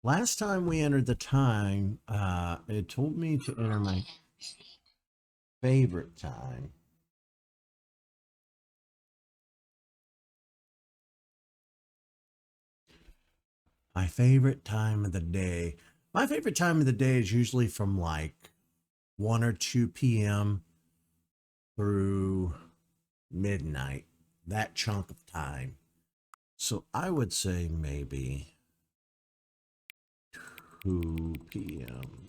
Last time we entered the time, it told me to enter my favorite time. My favorite time of the day. My favorite time of the day is usually from like 1 or 2 p.m. through midnight. That chunk of time. So I would say maybe 2 p.m.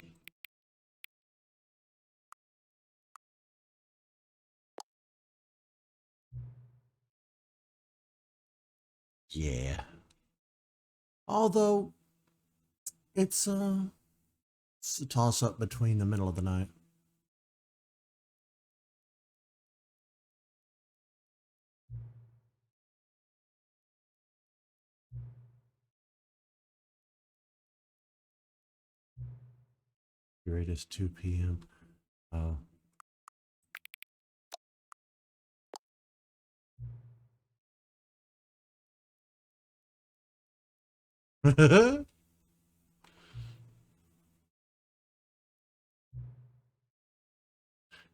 Yeah. Although it's a toss up between the middle of the night. Greatest 2 p.m. Oh.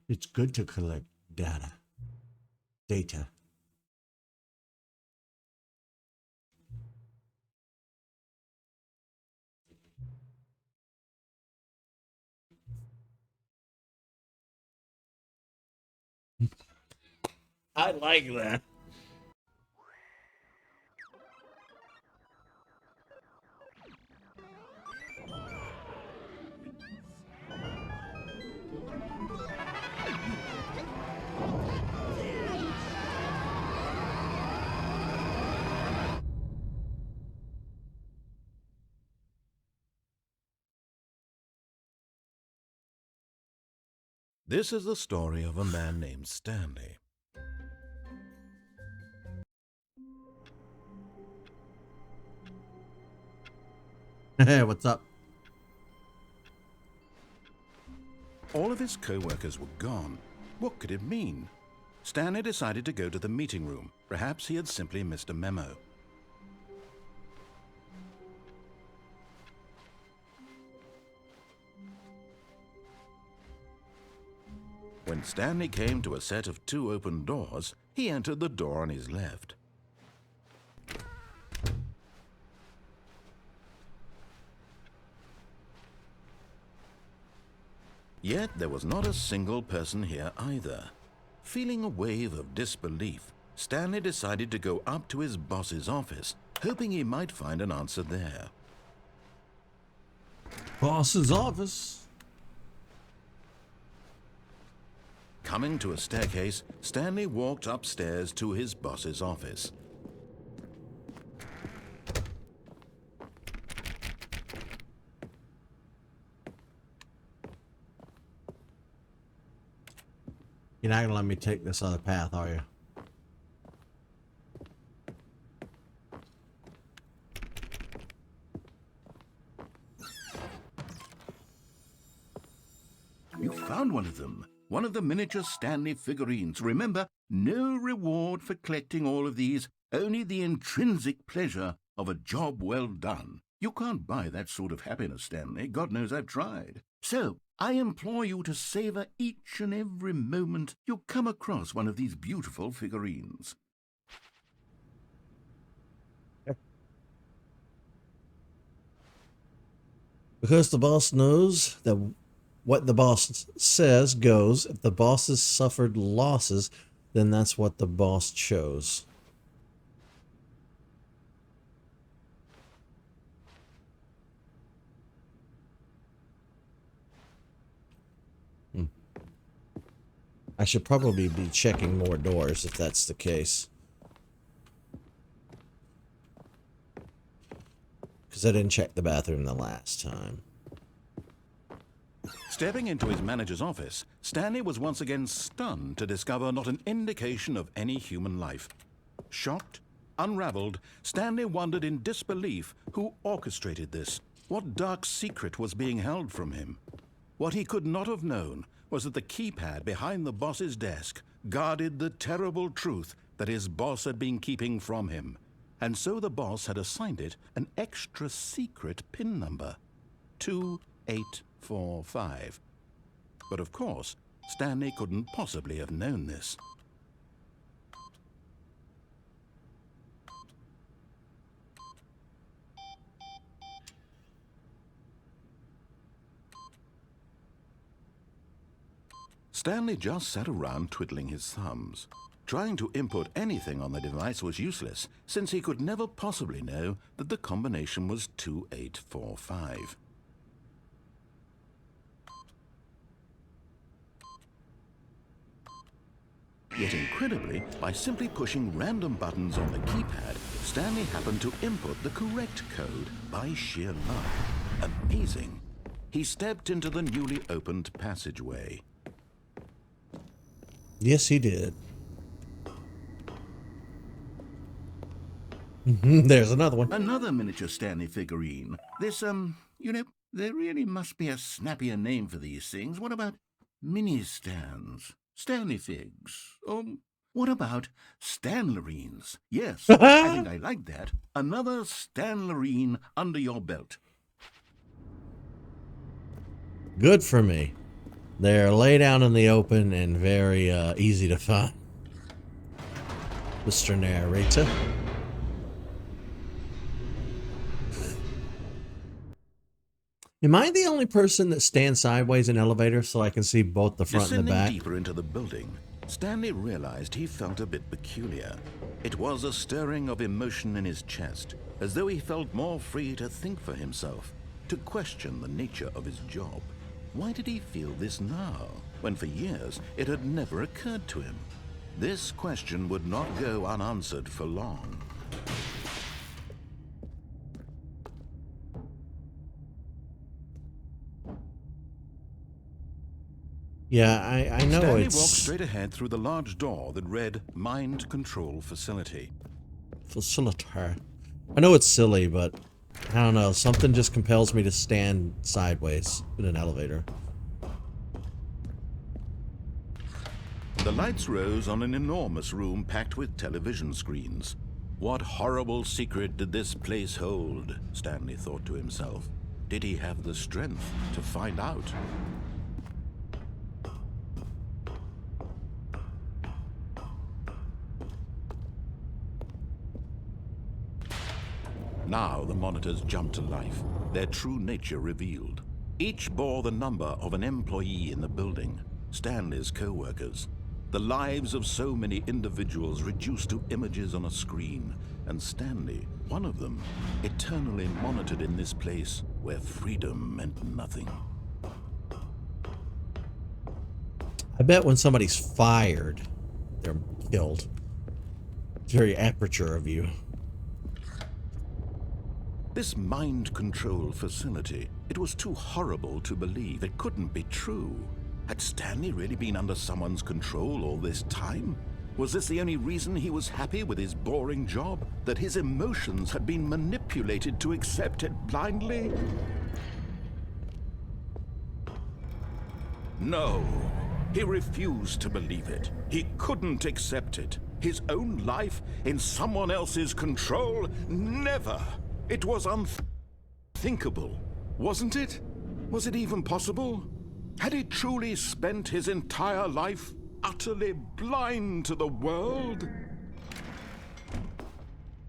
It's good to collect data. I like that. This is the story of a man named Stanley. Hey, what's up? All of his co-workers were gone. What could it mean? Stanley decided to go to the meeting room. Perhaps he had simply missed a memo. When Stanley came to a set of 2 open doors, he entered the door on his left. Yet there was not a single person here either. Feeling a wave of disbelief, Stanley decided to go up to his boss's office, hoping he might find an answer there. Boss's office. Coming to a staircase, Stanley walked upstairs to his boss's office. You're not gonna let me take this other path, are you? You found one of them. One of the miniature Stanley figurines. Remember, no reward for collecting all of these, only the intrinsic pleasure of a job well done. You can't buy that sort of happiness, Stanley. God knows I've tried. So, I implore you to savor each and every moment you come across one of these beautiful figurines. Because the boss knows that what the boss says goes. If the boss has suffered losses, then that's what the boss chose. I should probably be checking more doors if that's the case. Because I didn't check the bathroom the last time. Stepping into his manager's office, Stanley was once again stunned to discover not an indication of any human life. Shocked, unraveled, Stanley wondered in disbelief who orchestrated this. What dark secret was being held from him? What he could not have known was that the keypad behind the boss's desk guarded the terrible truth that his boss had been keeping from him. and so the boss had assigned it an extra secret PIN number, 2845. But of course, Stanley couldn't possibly have known this. Stanley just sat around twiddling his thumbs. Trying to input anything on the device was useless, since he could never possibly know that the combination was 2845. Yet incredibly, by simply pushing random buttons on the keypad, Stanley happened to input the correct code by sheer luck. Amazing. He stepped into the newly opened passageway. Yes, he did. There's another one. Another miniature Stanley figurine. This, there really must be a snappier name for these things. What about mini-stands? Stanley figs? Or what about Stanlerines? Yes, I think I like that. Another Stanlerine under your belt. Good for me. They're laid out in the open and very easy to find. Mr. Narrator. Am I the only person that stands sideways in elevators so I can see both the front and the back? Descending deeper into the building, Stanley realized he felt a bit peculiar. It was a stirring of emotion in his chest, as though he felt more free to think for himself, to question the nature of his job. Why did he feel this now, when for years it had never occurred to him? This question would not go unanswered for long. Yeah, I know Stanley it's... walked straight ahead through the large door that read Mind Control Facility. Facilitator. I know it's silly, but I don't know. Something just compels me to stand sideways in an elevator. The lights rose on an enormous room packed with television screens. What horrible secret did this place hold? Stanley thought to himself. Did he have the strength to find out? Now the monitors jumped to life, their true nature revealed. Each bore the number of an employee in the building, Stanley's co-workers. The lives of so many individuals reduced to images on a screen, and Stanley, one of them, eternally monitored in this place where freedom meant nothing. I bet when somebody's fired, they're killed. It's very aperture of you. This mind control facility, it was too horrible to believe. It couldn't be true. Had Stanley really been under someone's control all this time? Was this the only reason he was happy with his boring job? That his emotions had been manipulated to accept it blindly? No, he refused to believe it. He couldn't accept it. His own life in someone else's control? Never! It was unthinkable, wasn't it? Was it even possible? Had he truly spent his entire life utterly blind to the world?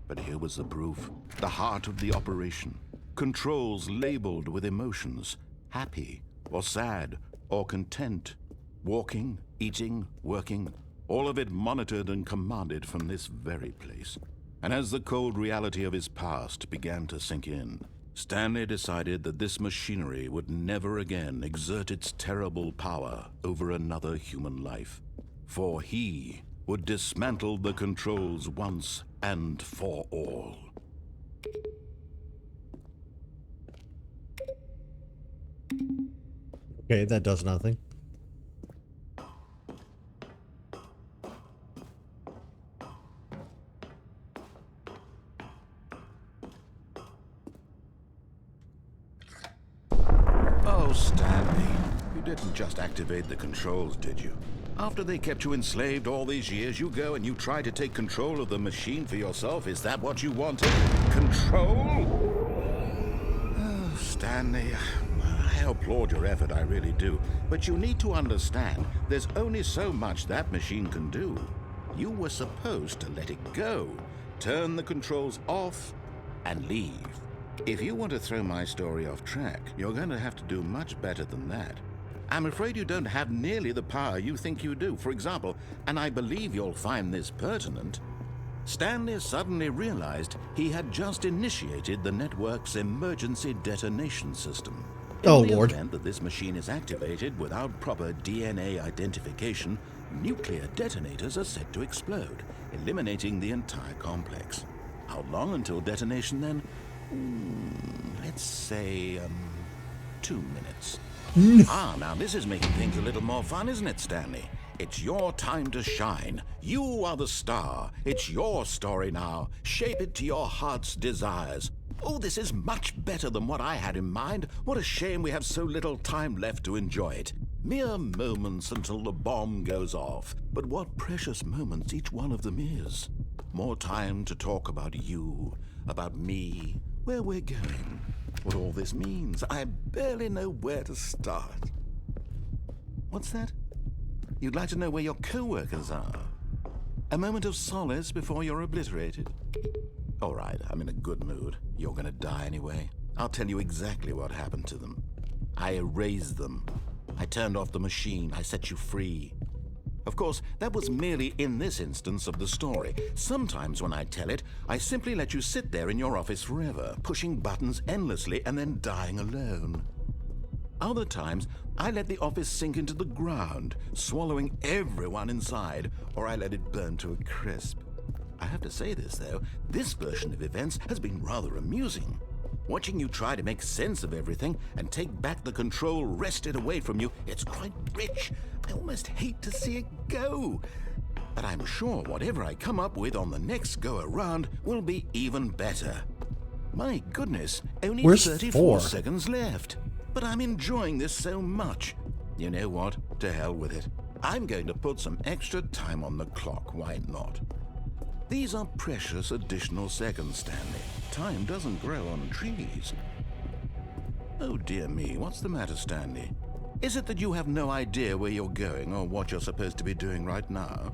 But here was the proof, the heart of the operation. Controls labeled with emotions, happy or sad or content. Walking, eating, working, all of it monitored and commanded from this very place. And as the cold reality of his past began to sink in, Stanley decided that this machinery would never again exert its terrible power over another human life. For he would dismantle the controls once and for all. Okay, that does nothing. Oh, Stanley, You didn't just activate the controls, did you? After they kept you enslaved all these years, you go and you try to take control of the machine for yourself? Is that what you wanted? Control? Oh, Stanley, I applaud your effort, I really do. But you need to understand, there's only so much that machine can do. You were supposed to let it go, turn the controls off, and leave. If you want to throw my story off track, you're going to have to do much better than that. I'm afraid you don't have nearly the power you think you do. For example, and I believe you'll find this pertinent, Stanley suddenly realized he had just initiated the network's emergency detonation system. In the event that this machine is activated without proper DNA identification, nuclear detonators are set to explode, eliminating the entire complex. How long until detonation then? Let's say, 2 minutes. Now this is making things a little more fun, isn't it, Stanley? It's your time to shine. You are the star. It's your story now. Shape it to your heart's desires. Oh, this is much better than what I had in mind. What a shame we have so little time left to enjoy it. Mere moments until the bomb goes off. But what precious moments each one of them is. More time to talk about you, about me, where we're going, what all this means. I barely know where to start. What's that? You'd like to know where your co-workers are? A moment of solace before you're obliterated? All right, I'm in a good mood. You're gonna die anyway. I'll tell you exactly what happened to them. I erased them. I turned off the machine. I set you free. Of course, that was merely in this instance of the story. Sometimes when I tell it, I simply let you sit there in your office forever, pushing buttons endlessly and then dying alone. Other times, I let the office sink into the ground, swallowing everyone inside, or I let it burn to a crisp. I have to say this, though, this version of events has been rather amusing. Watching you try to make sense of everything and take back the control wrested away from you, it's quite rich. I almost hate to see it go. But I'm sure whatever I come up with on the next go-around will be even better. My goodness, only 34 seconds left. But I'm enjoying this so much. You know what? To hell with it. I'm going to put some extra time on the clock, why not? These are precious additional seconds, Stanley. Time doesn't grow on trees. Oh dear me, what's the matter, Stanley? Is it that you have no idea where you're going or what you're supposed to be doing right now?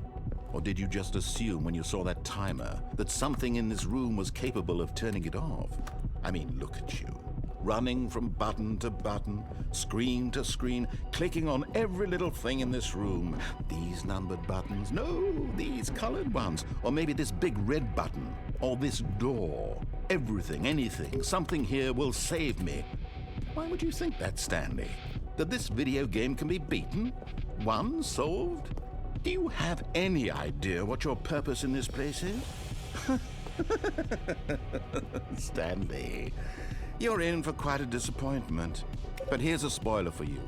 Or did you just assume when you saw that timer that something in this room was capable of turning it off? I mean, look at you. Running from button to button, screen to screen, clicking on every little thing in this room. These numbered buttons, no, these colored ones. Or maybe this big red button, or this door. Everything, anything, something here will save me. Why would you think that, Stanley? That this video game can be beaten? Won? Solved? Do you have any idea what your purpose in this place is? Stanley, you're in for quite a disappointment. But here's a spoiler for you.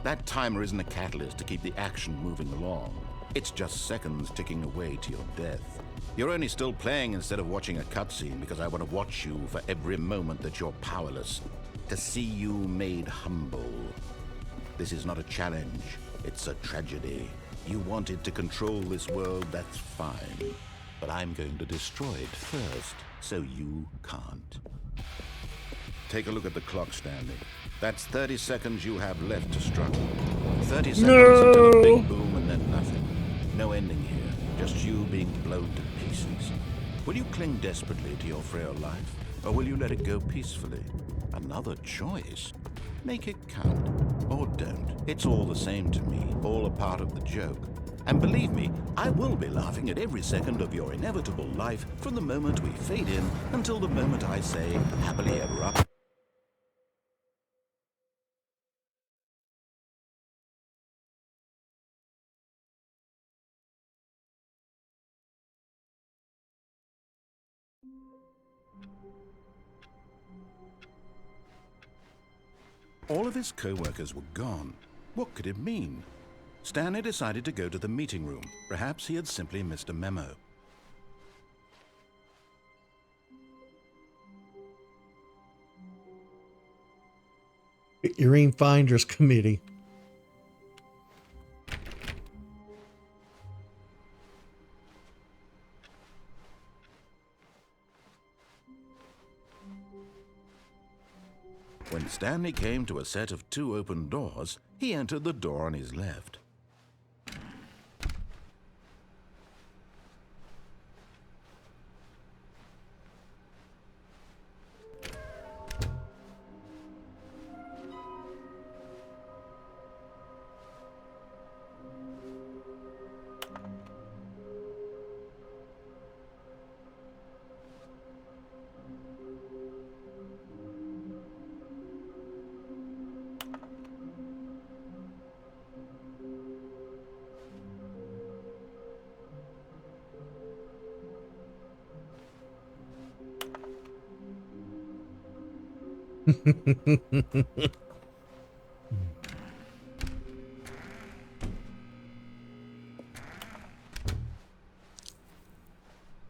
That timer isn't a catalyst to keep the action moving along. It's just seconds ticking away to your death. You're only still playing instead of watching a cutscene because I want to watch you for every moment that you're powerless. To see you made humble. This is not a challenge. It's a tragedy. You wanted to control this world, that's fine. But I'm going to destroy it first, so you can't. Take a look at the clock, Stanley. That's 30 seconds you have left to struggle. 30 seconds until a big boom and then nothing. No ending here, just you being blown to pieces. Will you cling desperately to your frail life, or will you let it go peacefully? Another choice. Make it count, or don't. It's all the same to me, all a part of the joke. And believe me, I will be laughing at every second of your inevitable life from the moment we fade in until the moment I say, happily ever after. All of his co-workers were gone. What could it mean? Stanley decided to go to the meeting room. Perhaps he had simply missed a memo. Earring Finders Committee. When Stanley came to a set of 2 open doors, he entered the door on his left.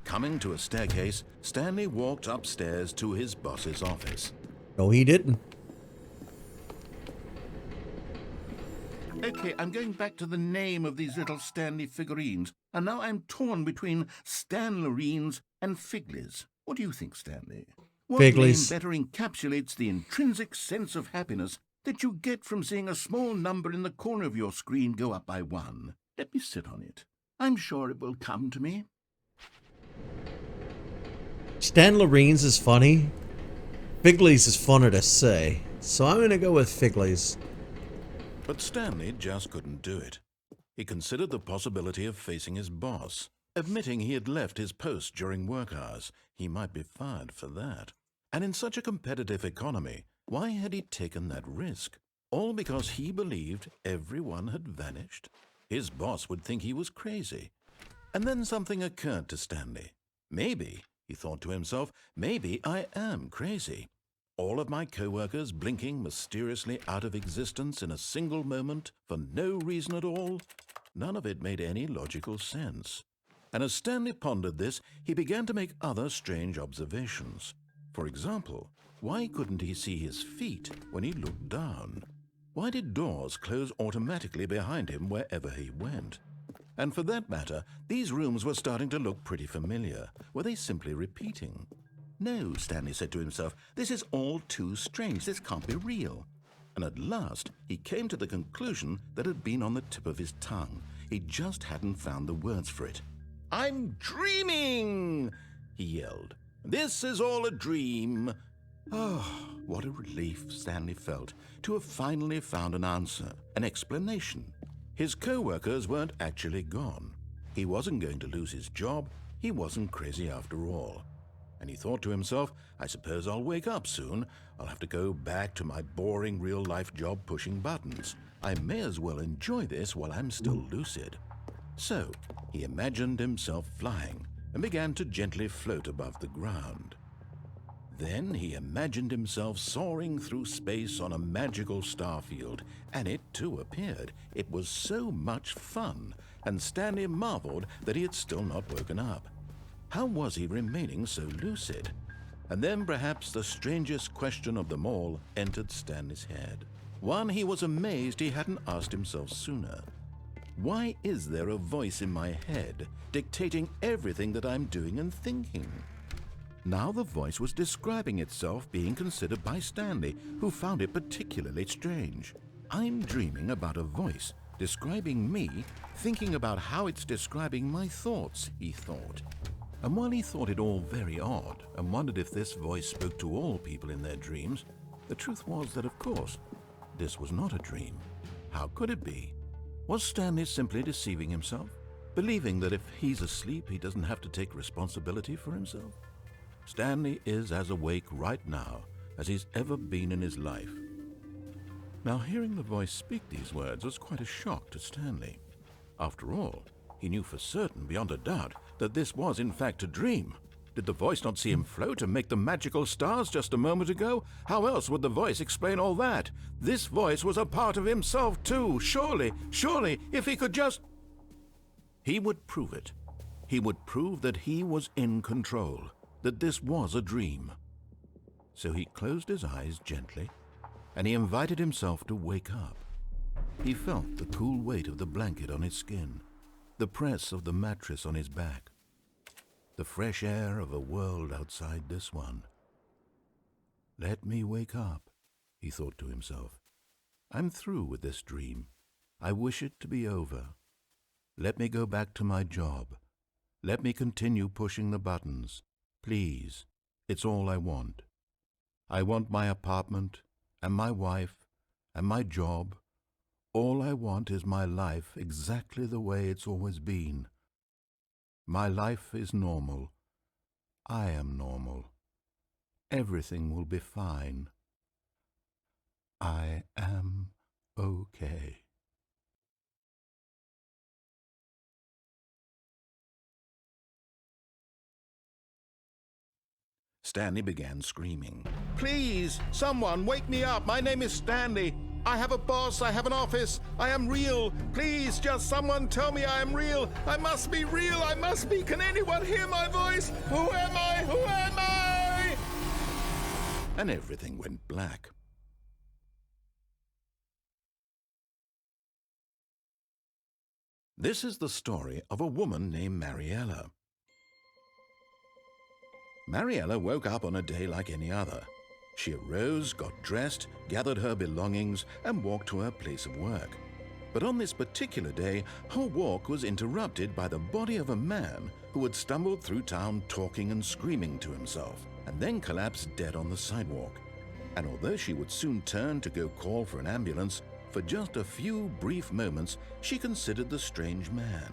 Coming to a staircase, Stanley walked upstairs to his boss's office. No, he didn't. Okay, I'm going back to the name of these little Stanley figurines, and now I'm torn between Stanlerines and Figleys. What do you think, Stanley? What Figleys. name better encapsulates the intrinsic sense of happiness that you get from seeing a small number in the corner of your screen go up by 1? Let me sit on it. I'm sure it will come to me. Stanlerines is funny. Figleys is funner to say. So I'm going to go with Figleys. But Stanley just couldn't do it. He considered the possibility of facing his boss. Admitting he had left his post during work hours, he might be fired for that. And in such a competitive economy, why had he taken that risk? All because he believed everyone had vanished? His boss would think he was crazy. And then something occurred to Stanley. Maybe, he thought to himself, maybe I am crazy. All of my co-workers blinking mysteriously out of existence in a single moment for no reason at all? None of it made any logical sense. And as Stanley pondered this, he began to make other strange observations. For example, why couldn't he see his feet when he looked down? Why did doors close automatically behind him wherever he went? And for that matter, these rooms were starting to look pretty familiar. Were they simply repeating? No, Stanley said to himself, this is all too strange. This can't be real. And at last, he came to the conclusion that had been on the tip of his tongue. He just hadn't found the words for it. I'm dreaming, he yelled. This is all a dream. Oh, what a relief Stanley felt to have finally found an answer, an explanation. His co-workers weren't actually gone. He wasn't going to lose his job. He wasn't crazy after all. And he thought to himself, I suppose I'll wake up soon. I'll have to go back to my boring real-life job pushing buttons. I may as well enjoy this while I'm still lucid. So he imagined himself flying and began to gently float above the ground. Then he imagined himself soaring through space on a magical starfield, and it too appeared. It was so much fun, and Stanley marveled that he had still not woken up. How was he remaining so lucid? And then perhaps the strangest question of them all entered Stanley's head. One he was amazed he hadn't asked himself sooner. Why is there a voice in my head dictating everything that I'm doing and thinking? Now the voice was describing itself being considered by Stanley, who found it particularly strange. I'm dreaming about a voice describing me, thinking about how it's describing my thoughts, he thought. And while he thought it all very odd and wondered if this voice spoke to all people in their dreams, the truth was that, of course, this was not a dream. How could it be? Was Stanley simply deceiving himself, believing that if he's asleep, he doesn't have to take responsibility for himself? Stanley is as awake right now as he's ever been in his life. Now, hearing the voice speak these words was quite a shock to Stanley. After all, he knew for certain, beyond a doubt, that this was in fact a dream. Did the voice not see him float and make the magical stars just a moment ago? How else would the voice explain all that? This voice was a part of himself too. Surely, if he could just... He would prove it. He would prove that he was in control, that this was a dream. So he closed his eyes gently, and he invited himself to wake up. He felt the cool weight of the blanket on his skin, the press of the mattress on his back, the fresh air of a world outside this one. Let me wake up, he thought to himself. I'm through with this dream. I wish it to be over. Let me go back to my job. Let me continue pushing the buttons. Please, it's all I want. I want my apartment, and my wife, and my job. All I want is my life exactly the way it's always been. My life is normal. I am normal. Everything will be fine. I am okay. Stanley began screaming. Please, someone, wake me up. My name is Stanley. I have a boss. I have an office. I am real. Please, just someone tell me I am real. I must be real. I must be. Can anyone hear my voice? Who am I? Who am I? And everything went black. This is the story of a woman named Mariella. Mariella woke up on a day like any other. She arose, got dressed, gathered her belongings, and walked to her place of work. But on this particular day, her walk was interrupted by the body of a man who had stumbled through town talking and screaming to himself, and then collapsed dead on the sidewalk. And although she would soon turn to go call for an ambulance, for just a few brief moments she considered the strange man.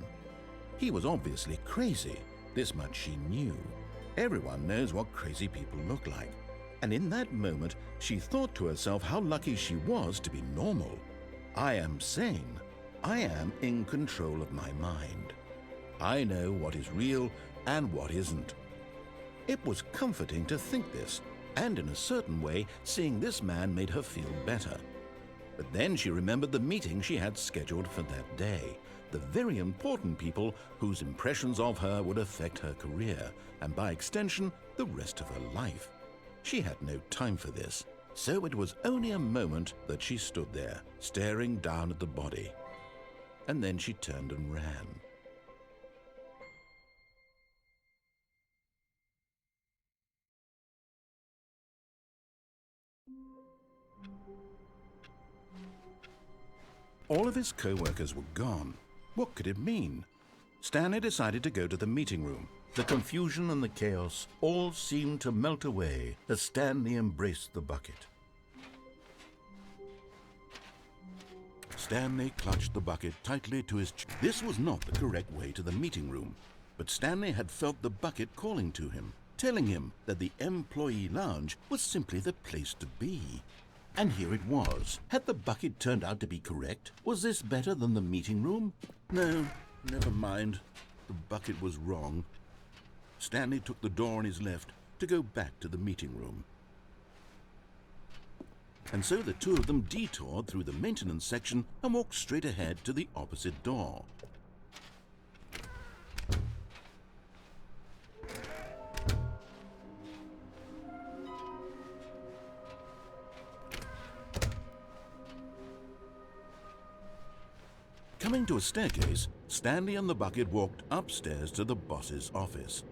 He was obviously crazy, this much she knew. Everyone knows what crazy people look like. And in that moment, she thought to herself how lucky she was to be normal. I am sane. I am in control of my mind. I know what is real and what isn't. It was comforting to think this, and in a certain way, seeing this man made her feel better. But then she remembered the meeting she had scheduled for that day. The very important people whose impressions of her would affect her career, and by extension, the rest of her life. She had no time for this, so it was only a moment that she stood there, staring down at the body. And then she turned and ran. All of his co-workers were gone. What could it mean? Stanley decided to go to the meeting room. The confusion and the chaos all seemed to melt away as Stanley embraced the bucket. Stanley clutched the bucket tightly to his chest. This was not the correct way to the meeting room, but Stanley had felt the bucket calling to him, telling him that the employee lounge was simply the place to be. And here it was. Had the bucket turned out to be correct? Was this better than the meeting room? No, never mind. The bucket was wrong. Stanley took the door on his left to go back to the meeting room. And so the two of them detoured through the maintenance section and walked straight ahead to the opposite door. Coming to a staircase, Stanley and the bucket walked upstairs to the boss's office.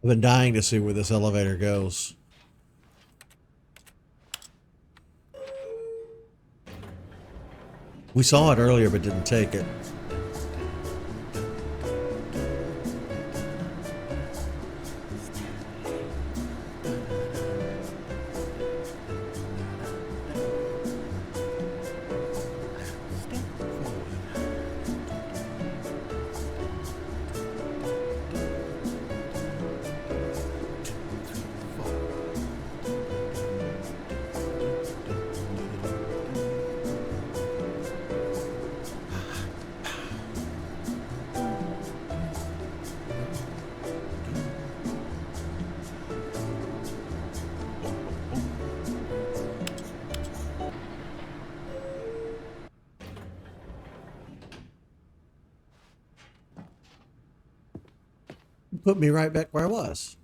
I've been dying to see where this elevator goes. We saw it earlier, but didn't take it. Put me right back where I was.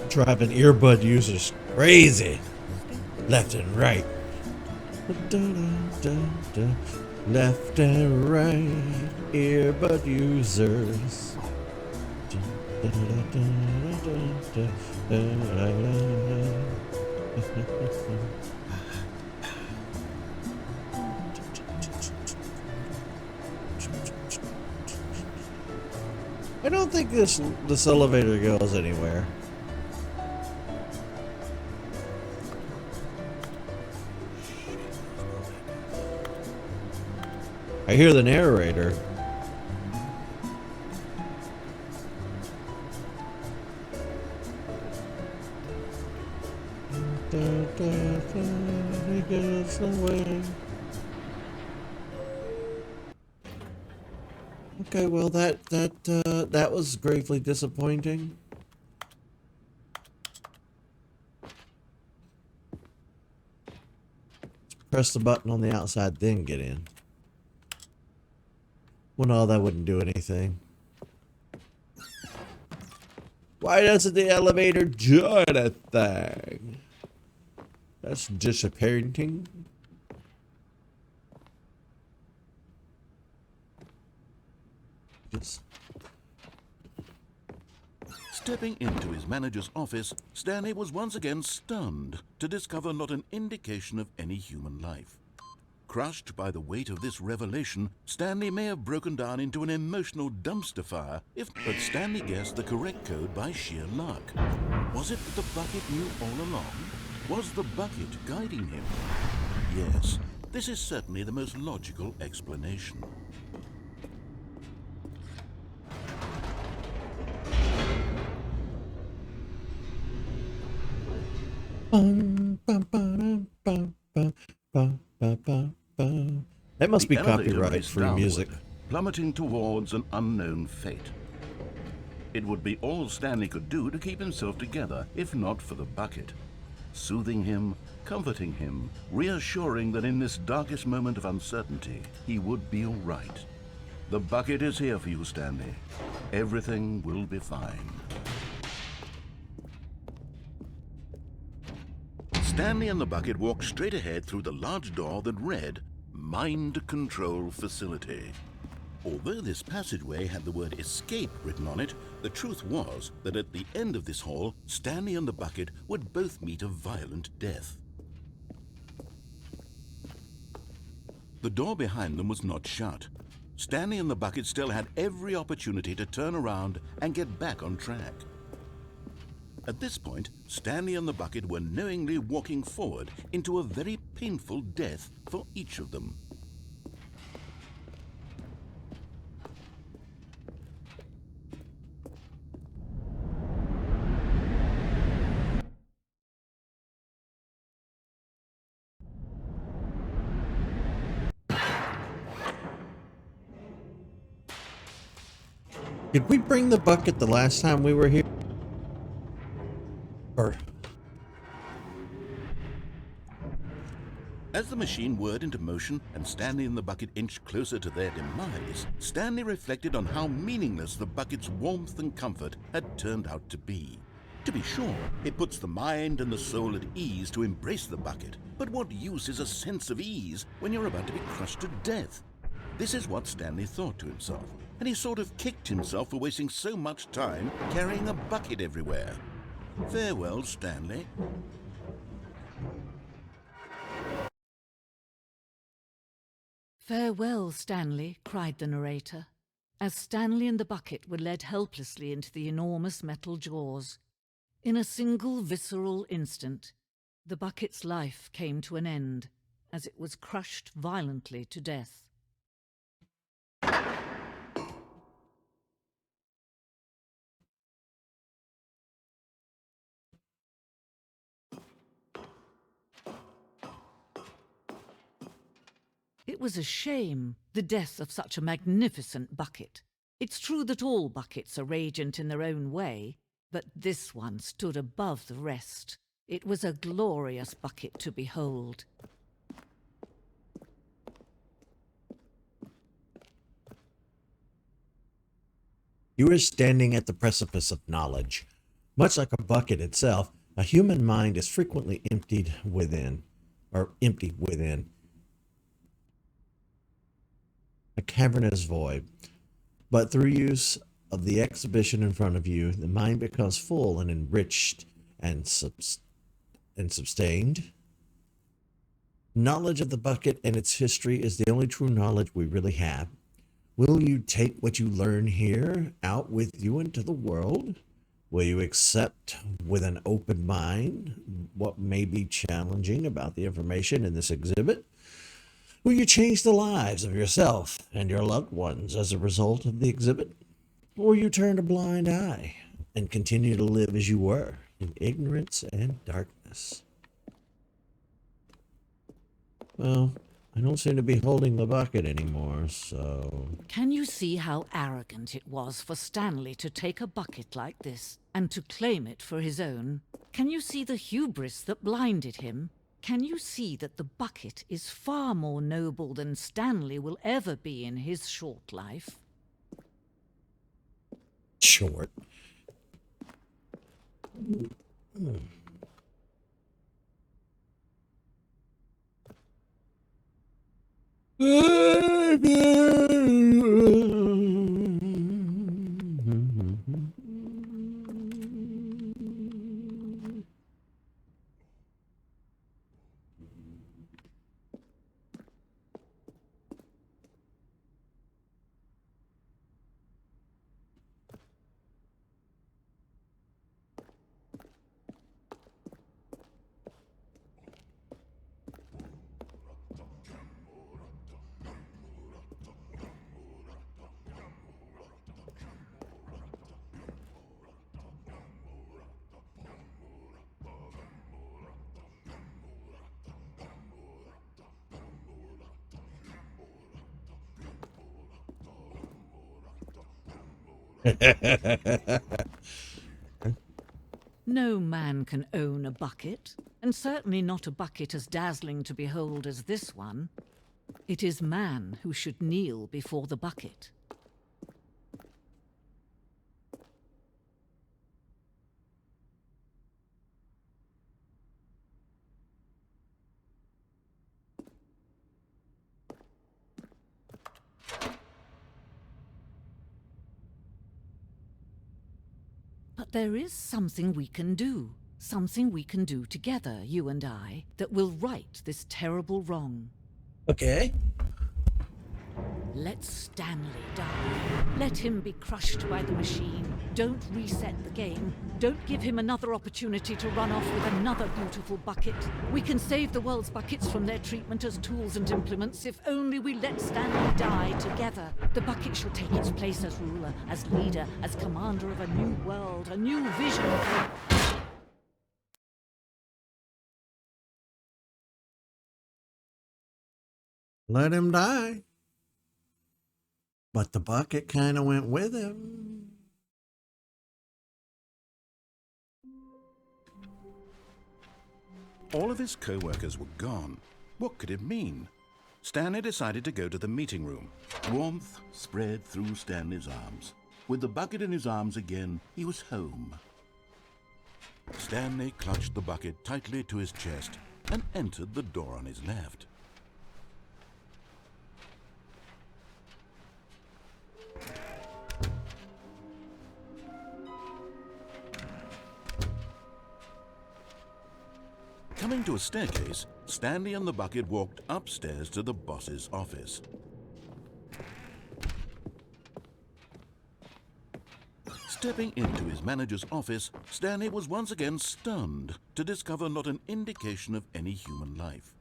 Driving earbud users crazy. Left and right. Left and right. Earbud users. I don't think this elevator goes anywhere. I hear the narrator. Okay, well that was gravely disappointing. Press the button on the outside, then get in. Well, no, that wouldn't do anything. Why doesn't the elevator join a thing? That's disappointing. Just... Stepping into his manager's office, Stanley was once again stunned to discover not an indication of any human life. Crushed by the weight of this revelation, Stanley may have broken down into an emotional dumpster fire but Stanley guessed the correct code by sheer luck. Was it that the bucket knew all along? Was the bucket guiding him? Yes, this is certainly the most logical explanation. That must be The elevator copyright raced free downward, music. plummeting towards an unknown fate. It would be all Stanley could do to keep himself together, if not for the bucket. Soothing him, comforting him, reassuring that in this darkest moment of uncertainty, he would be all right. The bucket is here for you, Stanley. Everything will be fine. Stanley and the bucket walked straight ahead through the large door that read, Mind Control Facility. Although this passageway had the word escape written on it, the truth was that at the end of this hall, Stanley and the bucket would both meet a violent death. The door behind them was not shut. Stanley and the bucket still had every opportunity to turn around and get back on track. At this point, Stanley and the bucket were knowingly walking forward into a very painful death for each of them. Did we bring the bucket the last time we were here? Or... As the machine whirred into motion and Stanley and the bucket inched closer to their demise, Stanley reflected on how meaningless the bucket's warmth and comfort had turned out to be. To be sure, it puts the mind and the soul at ease to embrace the bucket, but what use is a sense of ease when you're about to be crushed to death? This is what Stanley thought to himself, and he sort of kicked himself for wasting so much time carrying a bucket everywhere. Farewell, Stanley. "Farewell, Stanley," cried the narrator, as Stanley and the bucket were led helplessly into the enormous metal jaws. In a single visceral instant, the bucket's life came to an end, as it was crushed violently to death. It was a shame, the death of such a magnificent bucket. It's true that all buckets are radiant in their own way, but this one stood above the rest. It was a glorious bucket to behold. You are standing at the precipice of knowledge. Much like a bucket itself, a human mind is frequently empty within. A cavernous void. But through use of the exhibition in front of you, the mind becomes full and enriched and sustained. Knowledge of the bucket and its history is the only true knowledge we really have. Will you take what you learn here out with you into the world? Will you accept with an open mind what may be challenging about the information in this exhibit? Will you change the lives of yourself and your loved ones as a result of the exhibit? Or you turn a blind eye and continue to live as you were, in ignorance and darkness? Well, I don't seem to be holding the bucket anymore, so... Can you see how arrogant it was for Stanley to take a bucket like this and to claim it for his own? Can you see the hubris that blinded him? Can you see that the bucket is far more noble than Stanley will ever be in his short life? Short. No man can own a bucket, and certainly not a bucket as dazzling to behold as this one. It is man who should kneel before the bucket. But there is something we can do. Something we can do together, you and I, that will right this terrible wrong. Okay. Let Stanley die. Let him be crushed by the machine. Don't reset the game. Don't give him another opportunity to run off with another beautiful bucket. We can save the world's buckets from their treatment as tools and implements if only we let Stanley die together. The bucket shall take its place as ruler, as leader, as commander of a new world, a new vision. Let him die. But the bucket kind of went with him. All of his co-workers were gone. What could it mean? Stanley decided to go to the meeting room. Warmth spread through Stanley's arms. With the bucket in his arms again, he was home. Stanley clutched the bucket tightly to his chest and entered the door on his left. Coming to a staircase, Stanley and the bucket walked upstairs to the boss's office. Stepping into his manager's office, Stanley was once again stunned to discover not an indication of any human life.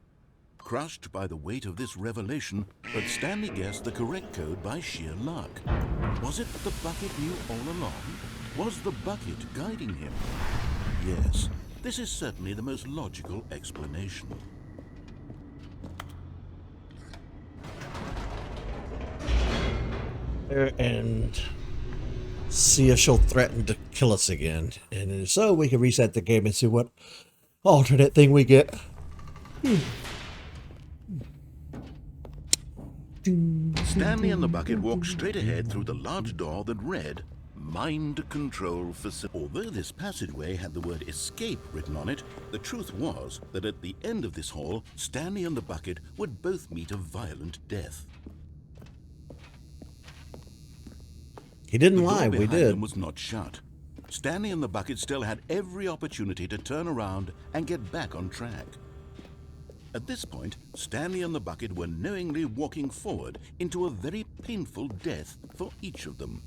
crushed by the weight of this revelation, but Stanley guessed the correct code by sheer luck. Was it the bucket knew all along? Was the bucket guiding him? Yes, this is certainly the most logical explanation. And see if she'll threaten to kill us again. And if so, we can reset the game and see what alternate thing we get. Stanley and the bucket walked straight ahead through the large door that read Mind Control Facility. Although this passageway had the word escape written on it, the truth was that at the end of this hall, Stanley and the bucket would both meet a violent death. He didn't The door lie, we behind did. them was not shut. Stanley and the bucket still had every opportunity to turn around and get back on track. At this point, Stanley and the bucket were knowingly walking forward into a very painful death for each of them.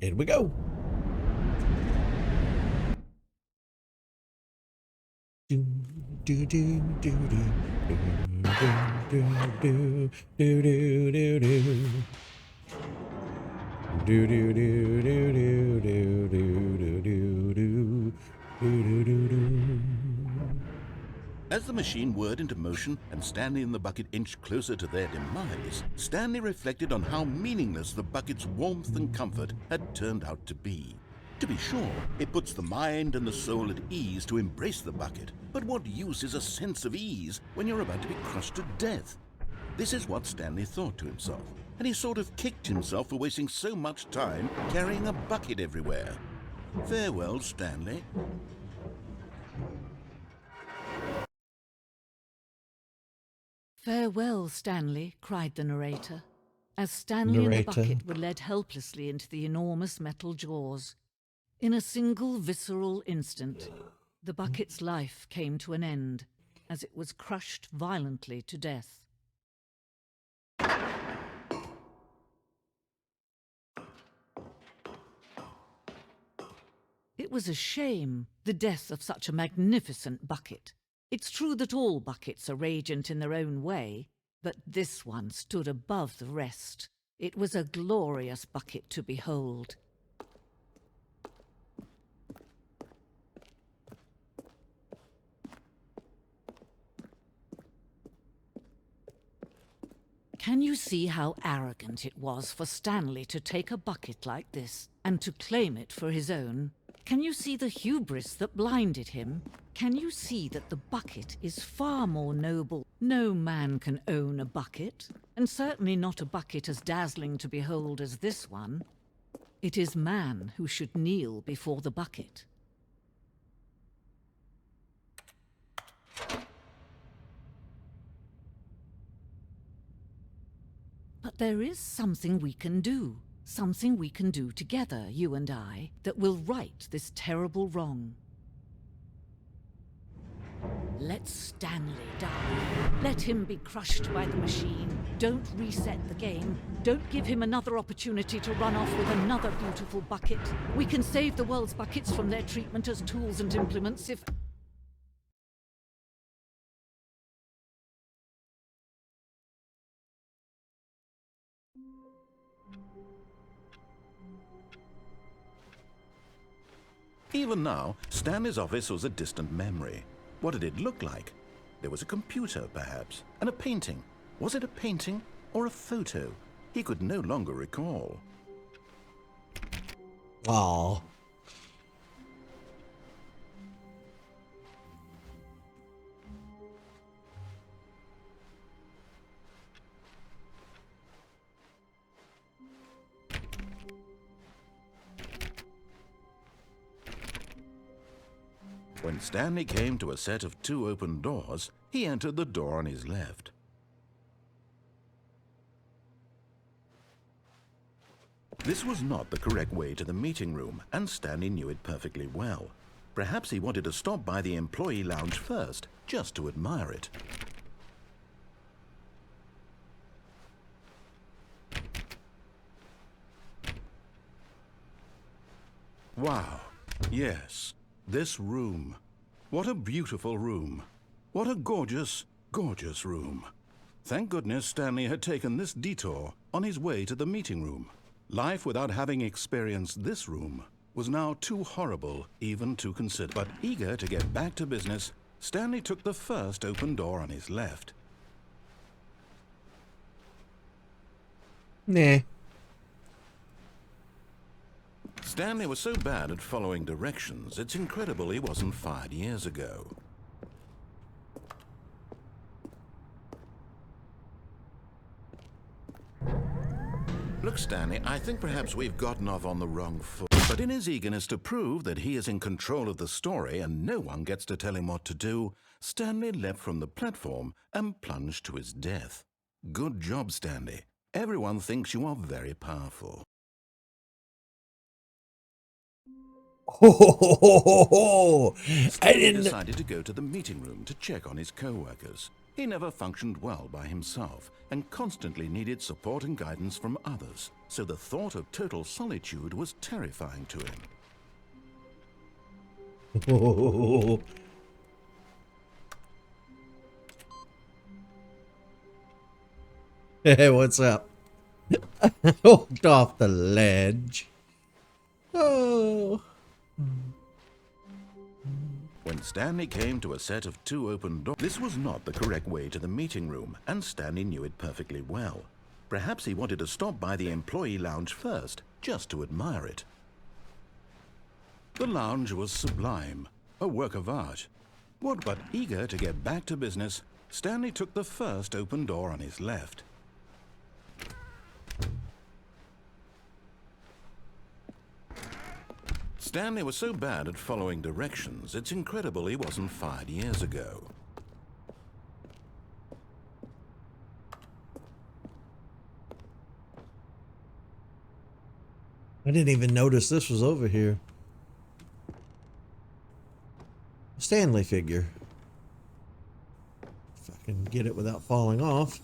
Here we go. Do do do do do do do do do do do. Do do do do do do do do do do do do do. As the machine whirred into motion and Stanley and the bucket inched closer to their demise, Stanley reflected on how meaningless the bucket's warmth and comfort had turned out to be. To be sure, it puts the mind and the soul at ease to embrace the bucket, but what use is a sense of ease when you're about to be crushed to death? This is what Stanley thought to himself, and he sort of kicked himself for wasting so much time carrying a bucket everywhere. Farewell, Stanley. Farewell, Stanley, cried the narrator, as Stanley and the bucket were led helplessly into the enormous metal jaws. In a single visceral instant, the bucket's life came to an end, as it was crushed violently to death. It was a shame, the death of such a magnificent bucket. It's true that all buckets are radiant in their own way, but this one stood above the rest. It was a glorious bucket to behold. Can you see how arrogant it was for Stanley to take a bucket like this and to claim it for his own? Can you see the hubris that blinded him? Can you see that the bucket is far more noble? No man can own a bucket, and certainly not a bucket as dazzling to behold as this one. It is man who should kneel before the bucket. But there is something we can do. Something we can do together, you and I, that will right this terrible wrong. Let Stanley die. Let him be crushed by the machine. Don't reset the game. Don't give him another opportunity to run off with another beautiful bucket. We can save the world's buckets from their treatment as tools and implements if... Even now, Stanley's office was a distant memory. What did it look like? There was a computer, perhaps, and a painting. Was it a painting or a photo? He could no longer recall. Aww. When Stanley came to a set of 2 open doors, he entered the door on his left. This was not the correct way to the meeting room, and Stanley knew it perfectly well. Perhaps he wanted to stop by the employee lounge first, just to admire it. Wow, Yes, this room. What a beautiful room. What a gorgeous, gorgeous room. Thank goodness Stanley had taken this detour on his way to the meeting room. Life without having experienced this room was now too horrible even to consider. But eager to get back to business, Stanley took the first open door on his left. Nah. Stanley was so bad at following directions, it's incredible he wasn't fired years ago. Look, Stanley, I think perhaps we've gotten off on the wrong foot. But in his eagerness to prove that he is in control of the story and no one gets to tell him what to do, Stanley leapt from the platform and plunged to his death. Good job, Stanley. Everyone thinks you are very powerful. Ho, ho, ho, ho, ho, ho. I Stanley didn't. decided to go to the meeting room to check on his co-workers. He never functioned well by himself and constantly needed support and guidance from others, so the thought of total solitude was terrifying to him. Oh. Hey, what's up? I walked off the ledge. Oh. When Stanley came to a set of 2 open doors, this was not the correct way to the meeting room, and Stanley knew it perfectly well. Perhaps he wanted to stop by the employee lounge first, just to admire it. The lounge was sublime, a work of art. But eager to get back to business, Stanley took the first open door on his left. Stanley was so bad at following directions, it's incredible he wasn't fired years ago. I didn't even notice this was over here. A Stanley figure. If I can get it without falling off.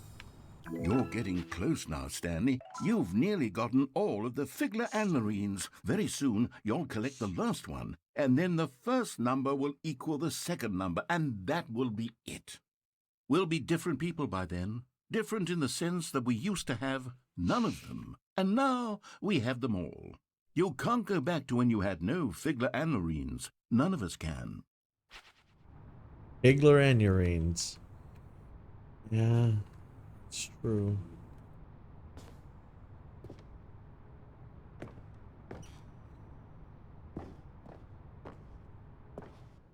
You're getting close now, Stanley. You've nearly gotten all of the Figler and Marines. Very soon, you'll collect the last one, and then the first number will equal the second number, and that will be it. We'll be different people by then. Different in the sense that we used to have none of them, and now we have them all. You can't go back to when you had no Figler and Marines. None of us can. Figler and urines. Yeah, it's true.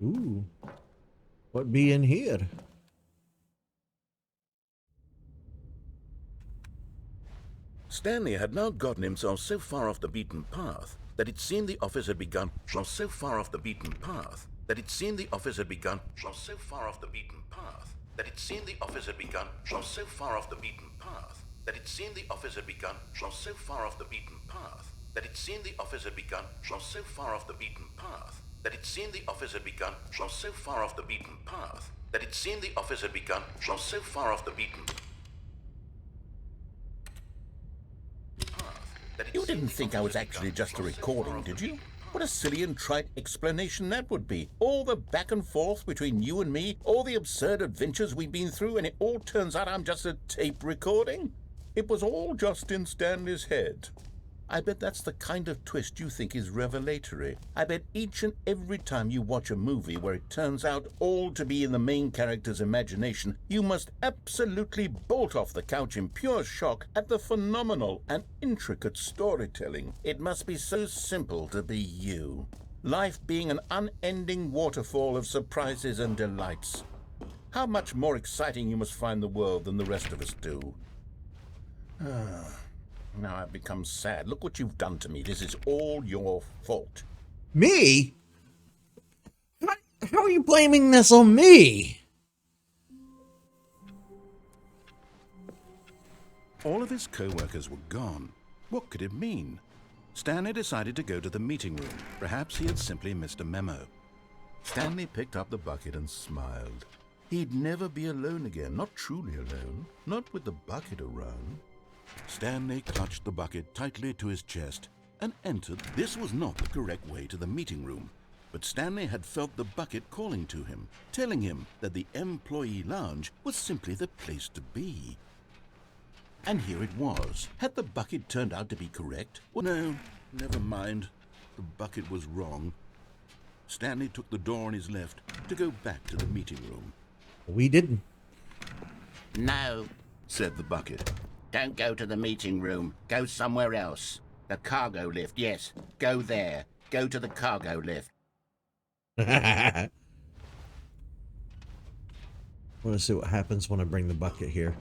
Ooh. What be in here? Stanley had now gotten himself so far off the beaten path that it seemed the office had begun. So far off the beaten path that it seemed the office had begun. So far off the beaten path that it seemed the office had begun. So far off the beaten path that it seemed the office had begun. So far off the beaten path that it seemed the office had begun. So far off the beaten path that it seemed the office had begun. So far off the beaten path that it seemed the office had begun. So far off the beaten. You didn't think I was actually just a recording, did you? What a silly and trite explanation that would be. All the back and forth between you and me, all the absurd adventures we've been through, and it all turns out I'm just a tape recording? It was all just in Stanley's head. I bet that's the kind of twist you think is revelatory. I bet each and every time you watch a movie where it turns out all to be in the main character's imagination, you must absolutely bolt off the couch in pure shock at the phenomenal and intricate storytelling. It must be so simple to be you. Life being an unending waterfall of surprises and delights. How much more exciting you must find the world than the rest of us do. Now I've become sad. Look what you've done to me. This is all your fault. Me? How are you blaming this on me? All of his co-workers were gone. What could it mean? Stanley decided to go to the meeting room. Perhaps he had simply missed a memo. Stanley picked up the bucket and smiled. He'd never be alone again. Not truly alone. Not with the bucket around. Stanley clutched the bucket tightly to his chest and entered. This was not the correct way to the meeting room, but Stanley had felt the bucket calling to him, telling him that the employee lounge was simply the place to be. And here it was. Had the bucket turned out to be correct? Well, no, never mind. The bucket was wrong. Stanley took the door on his left to go back to the meeting room. We didn't. No, said the bucket. Don't go to the meeting room. Go somewhere else. The cargo lift, yes. Go there. Go to the cargo lift. I want to see what happens when I bring the bucket here.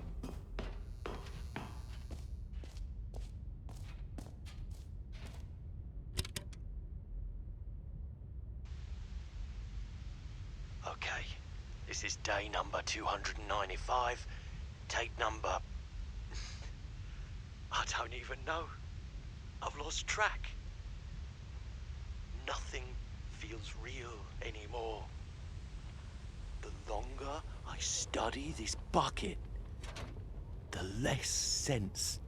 Okay, this is day number 295. Tape number... I don't even know. I've lost track. Nothing feels real anymore. The longer I study this bucket, the less sense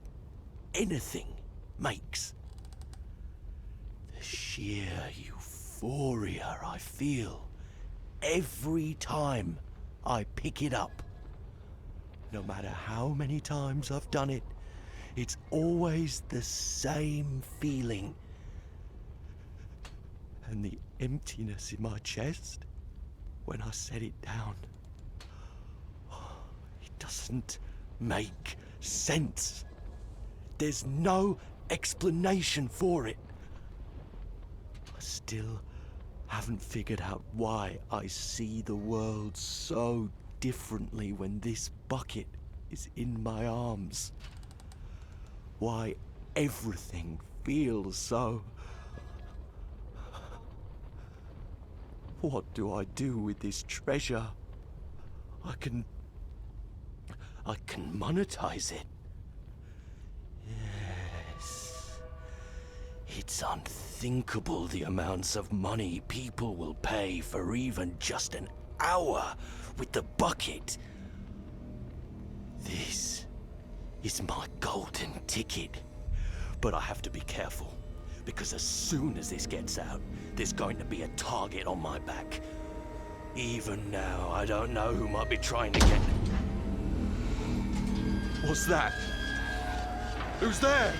anything makes. The sheer euphoria I feel every time I pick it up. No matter how many times I've done it, it's always the same feeling. And the emptiness in my chest when I set it down. It doesn't make sense. There's no explanation for it. I still haven't figured out why I see the world so differently when this bucket is in my arms. Why everything feels so... What do I do with this treasure? I can monetize it. Yes. It's unthinkable the amounts of money people will pay for even just an hour with the bucket. This is my golden ticket. But I have to be careful, because as soon as this gets out, there's going to be a target on my back. Even now, I don't know who might be trying to get... What's that? Who's there?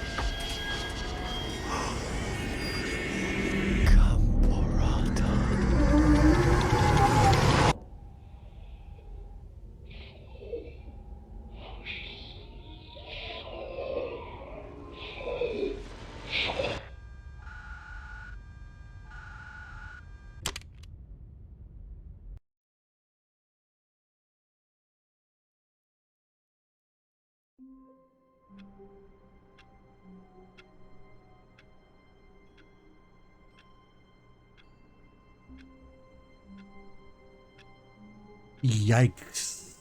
Yikes.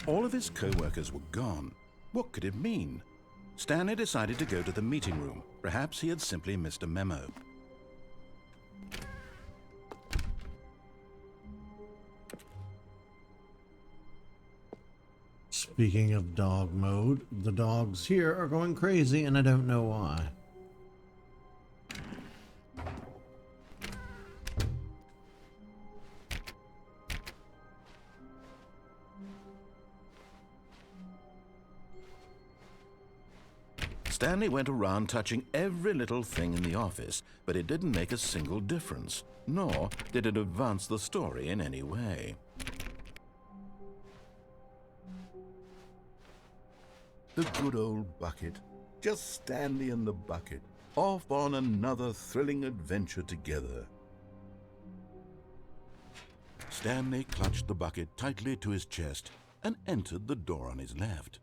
All of his co-workers were gone. What could it mean? Stanley decided to go to the meeting room. Perhaps he had simply missed a memo. Speaking of dog mode, the dogs here are going crazy and I don't know why. Stanley went around touching every little thing in the office, but it didn't make a single difference, nor did it advance the story in any way. The good old bucket. Just Stanley and the bucket, off on another thrilling adventure together. Stanley clutched the bucket tightly to his chest and entered the door on his left.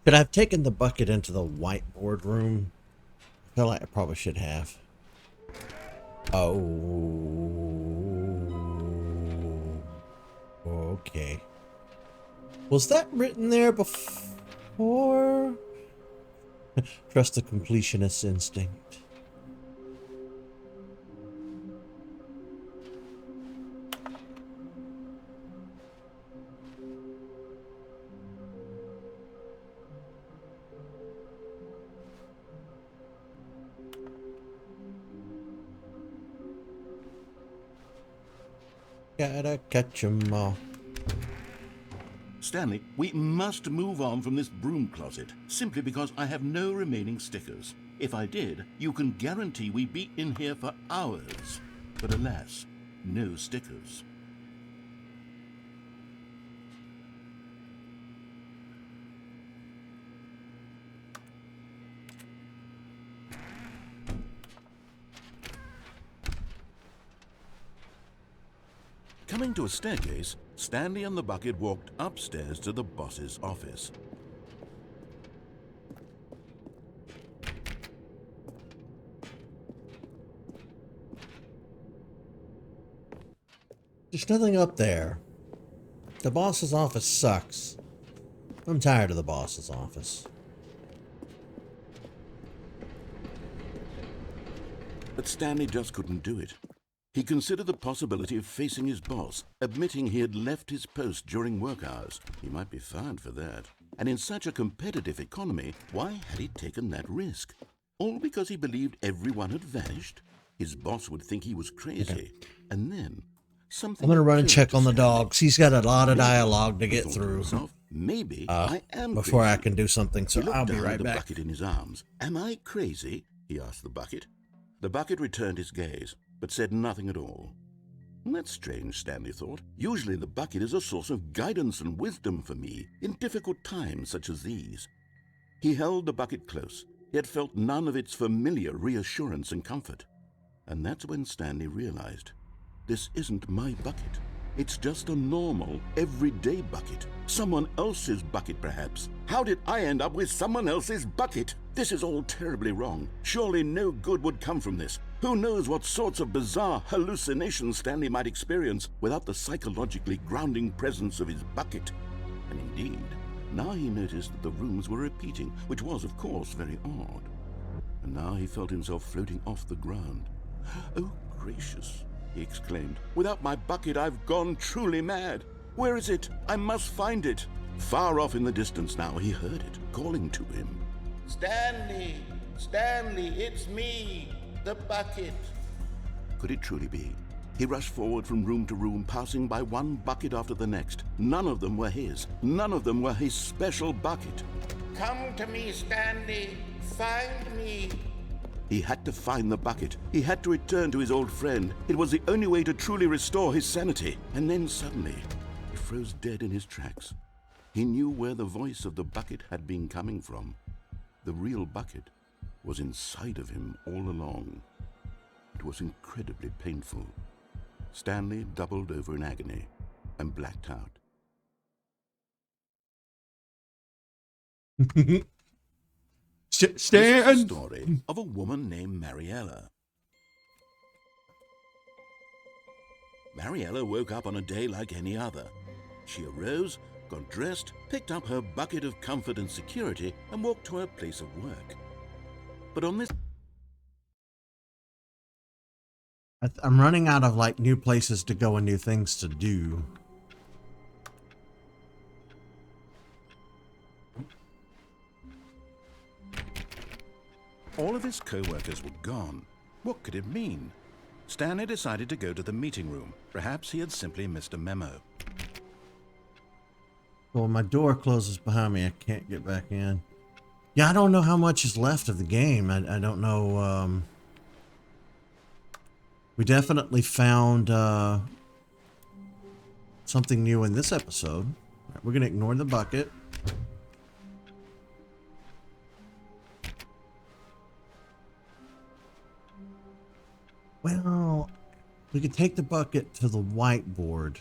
Could I have taken the bucket into the whiteboard room? I feel like I probably should have. Oh. Okay. Was that written there before? Trust the completionist instinct. gotta catch 'em all. Stanley, we must move on from this broom closet, simply because I have no remaining stickers. If I did, you can guarantee we'd be in here for hours. But alas, no stickers. Coming to a staircase, Stanley and the bucket walked upstairs to the boss's office. There's nothing up there. The boss's office sucks. I'm tired of the boss's office. But Stanley just couldn't do it. He considered the possibility of facing his boss, admitting he had left his post during work hours. He might be fined for that. And in such a competitive economy, why had he taken that risk? All because he believed everyone had vanished? His boss would think he was crazy. Okay. And then, something... I'm gonna run and occurred check to on the Stanley. dogs. He's got a lot of Maybe, dialogue to he get thought to through himself, maybe I am before I crazy. can do something, so He looked I'll be down right at the back. bucket in his arms. Am I crazy? He asked the bucket. The bucket returned his gaze, but said nothing at all. That's strange, Stanley thought. Usually the bucket is a source of guidance and wisdom for me in difficult times such as these. He held the bucket close, yet felt none of its familiar reassurance and comfort. And that's when Stanley realized, this isn't my bucket. It's just a normal, everyday bucket. Someone else's bucket, perhaps. How did I end up with someone else's bucket? This is all terribly wrong. Surely no good would come from this. Who knows what sorts of bizarre hallucinations Stanley might experience without the psychologically grounding presence of his bucket. And indeed, now he noticed that the rooms were repeating, which was, of course, very odd. And now he felt himself floating off the ground. Oh, gracious, he exclaimed. Without my bucket, I've gone truly mad. Where is it? I must find it. Far off in the distance now, he heard it, calling to him. Stanley! Stanley, it's me, the bucket. Could it truly be? He rushed forward from room to room, passing by one bucket after the next. None of them were his. None of them were his special bucket. Come to me, Stanley. Find me. He had to find the bucket. He had to return to his old friend. It was the only way to truly restore his sanity. And then suddenly, he froze dead in his tracks. He knew where the voice of the bucket had been coming from. The real bucket was inside of him all along. It was incredibly painful. Stanley doubled over in agony and blacked out. This is the story of a woman named Mariella. Mariella woke up on a day like any other. She arose, got dressed, picked up her bucket of comfort and security, and walked to her place of work. But on this... I'm running out of like new places to go and new things to do. All of his co-workers were gone. What could it mean? Stanley decided to go to the meeting room. Perhaps he had simply missed a memo. Well, my door closes behind me. I can't get back in. Yeah, I don't know how much is left of the game. I don't know. We definitely found something new in this episode. All right, we're going to ignore the bucket. Well, we could take the bucket to the whiteboard.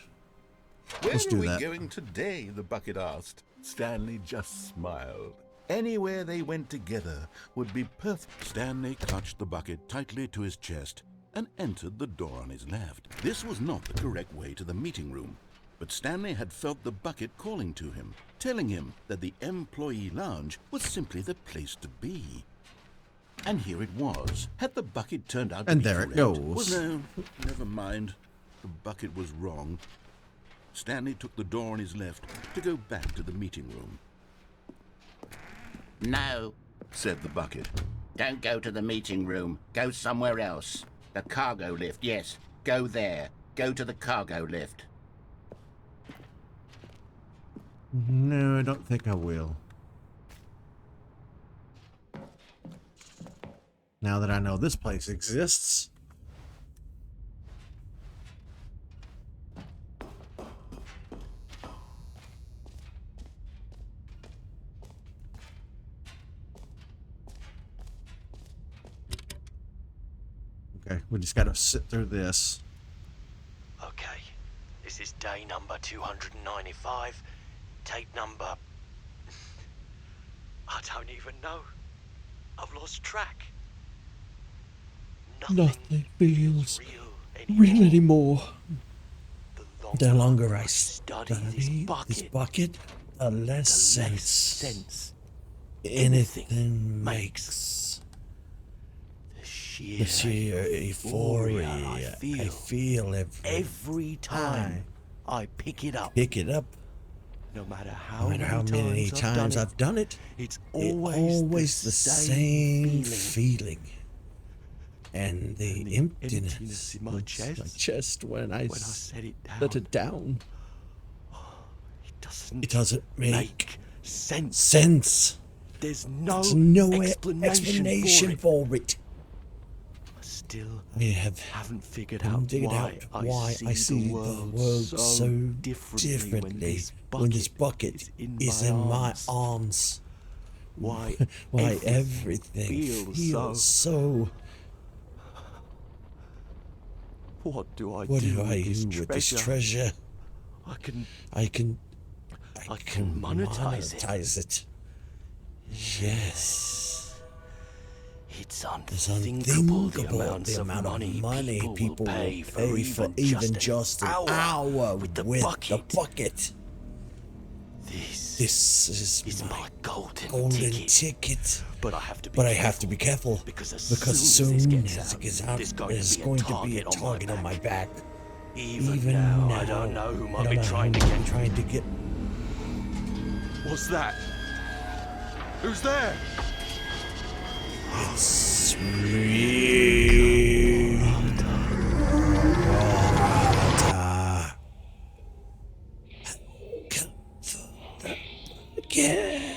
Where Let's do are we that. going today? The bucket asked. Stanley just smiled. Anywhere they went together would be perfect. Stanley clutched the bucket tightly to his chest and entered the door on his left. This was not the correct way to the meeting room, but Stanley had felt the bucket calling to him, telling him that the employee lounge was simply the place to be. And here it was. Had the bucket turned out to And be there it correct? goes. Well, no, never mind. The bucket was wrong. Stanley took the door on his left to go back to the meeting room. No, Said the bucket. don't go to the meeting room. Go somewhere else. The cargo lift, yes. Go there. go to the cargo lift. No, I don't think I will. Now that I know this place exists. Okay, we just gotta sit through this. Okay, this is day number 295. Tape number... I don't even know. I've lost track. Nothing feels real real anymore. The The longer I study study this bucket, the less the less sense sense anything makes. The The sheer euphoria I I feel every time I pick it up. pick it up. No matter No matter how many times I've done it, it's it's always the same feeling. And the emptiness in my chest when I set it down. let it down. It It doesn't make sense. There's no explanation for it. I I haven't figured haven't figured out why I see the world so differently when this bucket is in my arms. Why Why everything feels so. What do I What do do I with do with this treasure? I can I can monetize it. Yes. It's It's unthinkable unthinkable the amount of money people will pay for even just an hour with the bucket. This is my golden ticket. But I have to be careful because as soon as as it gets out, there's going to be a target on my back. Even now, I don't know who might be trying to get. What's that? Who's there? It's real. Again.